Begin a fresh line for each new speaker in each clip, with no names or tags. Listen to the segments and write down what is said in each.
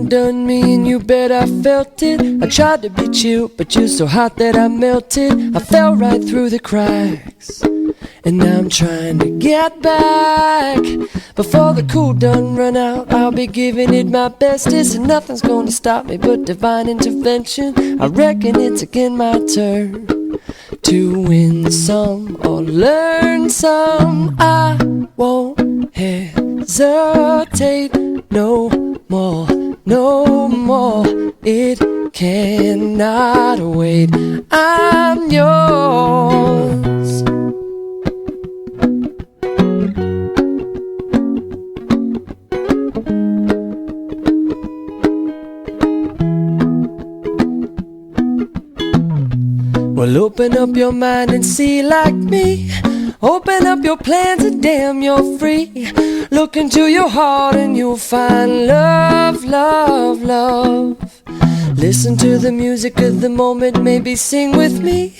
undone me and you bet I felt it. I tried to be chill, but you're so hot that I melted. I fell right through the cracks, and now I'm trying to get back. Before the cool done run out, I'll be giving it my bestest, and nothing's gonna stop me but divine intervention. I reckon it's again my turn to win some or learn some. I won't hesitate no more, no more. It cannot wait. I'm yours. Well, open up your mind and see like me. Open up your plans and damn, you're free. Look into your heart and you'll find love, love, love. Listen to the music of the moment, maybe sing with me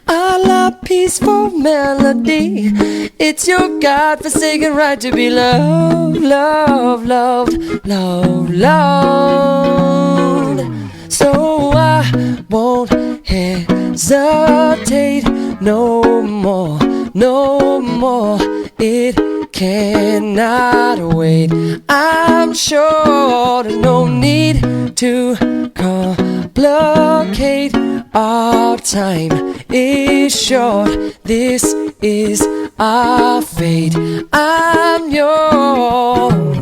a la peaceful melody. It's your God-forsaken right to be loved, loved, loved, loved, loved. So I won't hesitate no more, no more. It cannot wait. I'm sure there's no need to complicate. Our time is short. This is our fate. I'm yours.